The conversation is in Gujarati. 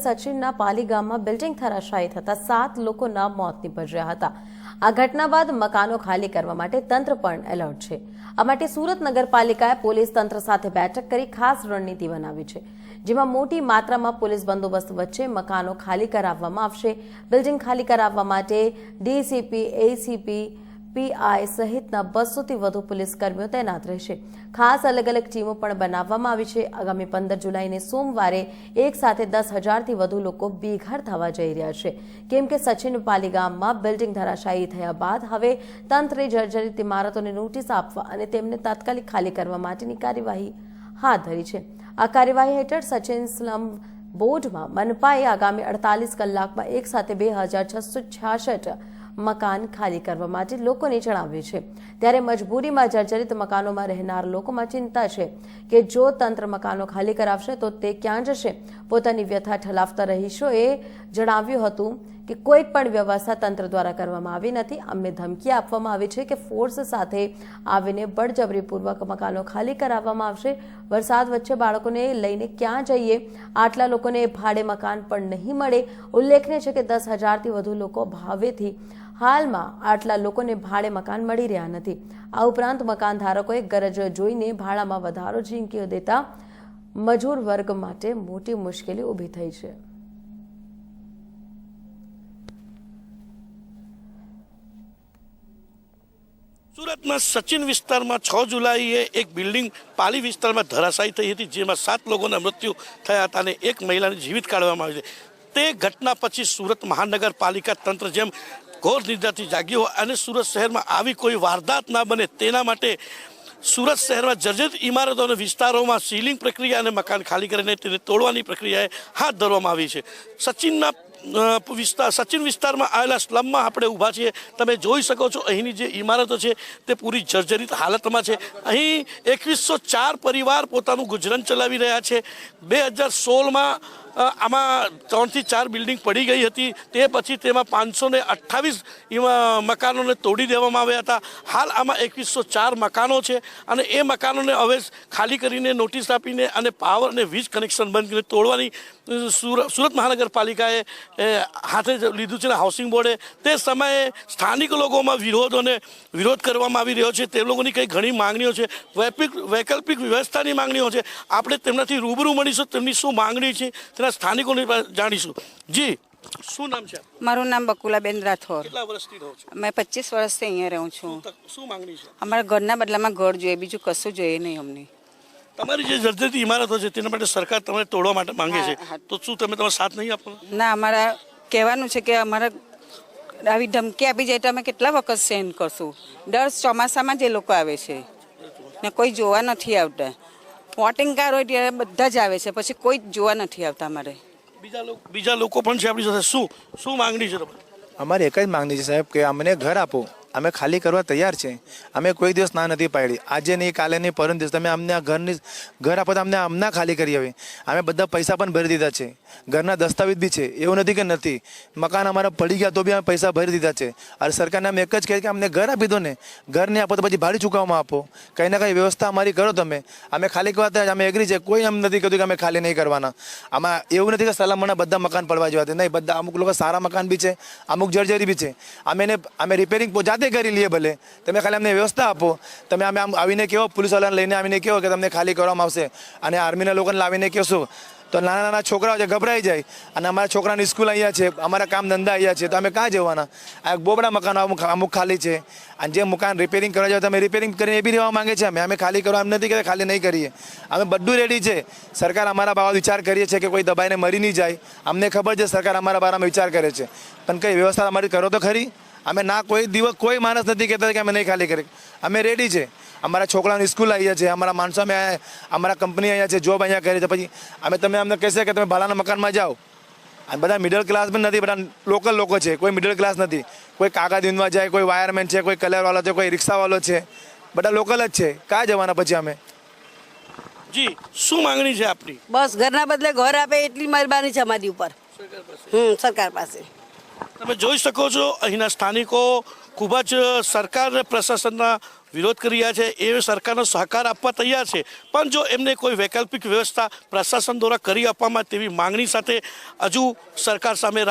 સચિનના પાલી ગામમાં બિલ્ડિંગ ધરાશાયી થતા 7 લોકોના મોત નીપજ્યા હતા। આ ઘટના બાદ મકાનો ખાલી કરવા માટે તંત્ર પણ એલર્ટ છે। આ માટે સુરત નગરપાલિકાએ પોલીસ તંત્ર સાથે બેઠક કરી ખાસ રણનીતિ બનાવી છે, જેમાં મોટી માત્રામાં પોલીસ બંદોબસ્ત વચ્ચે મકાનો ખાલી કરાવવામાં આવશે। બિલ્ડિંગ ખાલી કરાવવા માટે ડીસીપી, એસીપી, પીઆઈ સહિતના 200થી વધુ પોલીસ કર્મીઓ તૈનાત રહેશે। ખાસ અલગ અલગ ટીમો પણ બનાવવામાં આવી છે। આગામી 15 જુલાઈને સોમવારે એક સાથે 10,000થી વધુ લોકો બેઘર થવા જઈ રહ્યા છે, કેમ કે સચિન પાલી ગામમાં બિલ્ડિંગ ધરાશાયી થયા બાદ હવે તંત્રે જર્જરિત ઇમારતોને નોટિસ આપવા અને તેમને તાત્કાલિક ખાલી કરવા માટેની કાર્યવાહી હાથ ધરી છે। આ કાર્યવાહી હેઠળ સચિન સ્લમ બોર્ડમાં મનપાએ આગામી 48 કલાકમાં એક સાથે 2,666 મકાન ખાલી કરવા માટે લોકોને જણાવ્યું છે। ત્યારે મજબૂરીમાં જર્જરિત મકાનોમાં રહેનાર લોકોમાં ચિંતા છે કે જો તંત્ર મકાનો ખાલી કરાવશે તો તે ક્યાં જશે। પોતાની વ્યથા ઠલાવતા રહીશોએ જણાવ્યું હતું કે કોઈ પણ વ્યવસ્થા તંત્ર દ્વારા કરવામાં આવી નથી। અમને ધમકી આપવામાં આવી છે કે ફોર્સ સાથે આવીને બળજબરીપૂર્વક મકાનો ખાલી કરાવવામાં આવશે। વરસાદ વચ્ચે બાળકોને લઈને ક્યાં જઈએ? આટલા લોકોને ભાડે મકાન પણ નહીં મળે। ઉલ્લેખનીય છે કે 10,000થી વધુ લોકો ભાવેથી હાલમાં આટલા લોકોને ભાડે મકાન મળી રહ્યા નથી। આ ઉપરાંત મકાન ધારકોએ ગરજ જોઈને ભાડામાં વધારો ઝીંકી દેતા મજૂર વર્ગ માટે મોટી મુશ્કેલી ઊભી થઈ છે। સુરતના સચિન વિસ્તારમાં 6 જુલાઈએ એક બિલ્ડિંગ પાલી વિસ્તારમાં ધરાશાયી થઈ હતી, જેમાં 7 લોકોના મૃત્યુ થયા હતા અને એક મહિલાને જીવિત કાઢવામાં આવી છે। તે ઘટના પછી સુરત મહાનગરપાલિકા તંત્ર જેમ ઘોર નિદ્રાથી જાગ્યું હોય અને સુરત શહેરમાં આવી કોઈ વારદાત ના બને તેના માટે સુરત શહેરમાં જર્જરિત ઇમારતો અને વિસ્તારોમાં સીલિંગ પ્રક્રિયા અને મકાન ખાલી કરીને તેને તોડવાની પ્રક્રિયાએ હાથ ધરવામાં આવી છે। સચિન વિસ્તારમાં આવેલા સ્લમમાં આપણે ઊભા છીએ। તમે જોઈ શકો છો અહીંની જે ઇમારતો છે તે પૂરી જર્જરિત હાલતમાં છે। અહીં 2104 પરિવાર પોતાનું ગુજરાન ચલાવી રહ્યા છે। 2016માં આમાં 3 થી 4 બિલ્ડિંગ પડી ગઈ હતી, તે પછી તેમાં 528 મકાનોને તોડી દેવામાં આવ્યા હતા। હાલ આમાં 2104 મકાનો છે અને એ મકાનોને હવે ખાલી કરીને નોટિસ આપીને અને પાવર અને વીજ કનેક્શન બંધ કરીને તોડવાની સુરત મહાનગરપાલિકાએ હાથે લીધું છે। હાઉસિંગ બોર્ડે તે સમયે સ્થાનિક લોકોમાં વિરોધ કરવામાં આવી રહ્યો છે। તે લોકોની કંઈ ઘણી માંગણીઓ છે, વૈકલ્પિક વ્યવસ્થાની માંગણીઓ છે। આપણે તેમનાથી રૂબરૂ મળીશું, તેમની શું માંગણી છે તેના સ્થાનિકોને જાણીશું। જી, શું નામ છે? મારું નામ બકુલાબેન રાઠોડ। કેટલા વર્ષથી રહો છો? મેં 25 વર્ષથી અહીંયા રહું છું। શું માંગણી છે? અમારા ઘરના બદલામાં ઘર જોઈએ, બીજું કશું જોઈએ નહીં અમને। તમારી જે જર્જરિત ઇમારતો છે તેના માટે સરકાર તમને તોડવા માટે માંગે છે, તો શું તમે તમારો સાથ નહીં આપો? ના, અમારા કહેવાનું છે કે અમારા આવી ધમકી આપી જાય તો અમે કેટલા વખત સહન કરશું? દર ચોમાસામાં જ એ લોકો આવે છે ને કોઈ જોવા નથી આવતા। વોટિંગ કાર્ડ હોય ત્યારે બધા જ આવે છે, પછી કોઈ જોવા નથી આવતા। અમારે બીજા લોકો પણ છે આપણી સાથે। શું માંગણી છે તમારી? અમારી એક જ માંગણી છે સાહેબ કે અમને ઘર આપો। અમે ખાલી કરવા તૈયાર છે। અમે કોઈ દિવસ ના નથી પાડી, આજે નહીં, કાલે નહીં, પરમ દિવસ તમે અમને આ ઘર આપો તો અમને હમણાં ખાલી કરી આવે। અમે બધા પૈસા પણ ભરી દીધા છે, ઘરના દસ્તાવેજ બી છે, એવું નથી કે નથી। મકાન અમારા પડી ગયા તો બી અમે પૈસા ભરી દીધા છે। અને સરકારને અમે એક જ કહે કે અમને ઘર આપી દો ને, ઘર નહીં આપો તો પછી ભાડું ચૂકવવામાં આપો, કંઈ ના કંઈ વ્યવસ્થા અમારી કરો તમે। અમે ખાલી કરવા તૈયાર, અમે એગ્રી છે, કોઈ એમ નથી કીધું કે અમે ખાલી નહીં કરવાના। આમાં એવું નથી કે સલામતના બધા મકાન પડવા જેવા નહીં, બધા અમુક લોકો સારા મકાન બી છે, અમુક જર્જરી બી છે। અમે રિપેરિંગ જાતે કરી લઈએ, ભલે તમે ખાલી અમને વ્યવસ્થા આપો। તમે અમે આમ આવીને કહો, પોલીસવાળાને લઈને આવીને કહો કે તમને ખાલી કરવામાં આવશે, અને આર્મીના લોકોને લાવીને કહેશો તો નાના નાના છોકરાઓ છે ગભરાઈ જાય। અને અમારા છોકરાની સ્કૂલ અહીંયા છે, અમારા કામ ધંધા અહીંયા છે, તો અમે ક્યાં જવાના? આ બોબડા મકાનો અમુક ખાલી છે, અને જે મકાન રિપેરિંગ કરવા જાવ તમે રિપેરિંગ કરીને એ બી રહેવા માંગે છે। અમે ખાલી કરવા એમ નથી કે ખાલી નહીં કરીએ, અમે બધું રેડી છે। સરકાર અમારા બાબત વિચાર કરીએ છીએ કે કોઈ દબાઈને મરી નહીં જાય। અમને ખબર છે સરકાર અમારા બારામાં વિચાર કરે છે, પણ કઈ વ્યવસ્થા અમારી કરો તો ખરી। અમે ના કોઈ દિવસ કોઈ માણસ નથી કહેતા કે અમે નહીં ખાલી કરી, અમે રેડી છે। અમારા છોકરાની સ્કૂલ અહીંયા છે, અમારા માણસો અમે અમારા કંપની અહીંયા છે, જોબ અહીંયા કરે છે। પછી અમે તમે અમને કહેશે કે તમે ભાડાના મકાનમાં જાઓ। અને બધા મિડલ ક્લાસ પણ નથી, બધા લોકલ લોકો છે, કોઈ મિડલ ક્લાસ નથી। કોઈ કાકા દિનમાં જાય, કોઈ વાયરમેન છે, કોઈ કલરવાળો છે, કોઈ રિક્ષાવાળો છે, બધા લોકલ જ છે। ક્યાં જવાના પછી અમે? જી, શું માંગણી છે આપની? બસ ઘરના બદલે ઘર આપે એટલી મહેરબાની છે અમારી ઉપર, સરકાર પાસે। તમે જોઈ શકો છો અહીંના સ્થાનિકો ખૂબ જ સરકાર અને પ્રશાસનના વિરોધ કરી રહ્યા છે એ સરકારનો સહકાર આપવા તૈયાર છે, પણ જો એમને કોઈ વૈકલ્પિક વ્યવસ્થા પ્રશાસન દ્વારા કરી આપવામાં તેવી માંગણી સાથે હજુ સરકાર સામે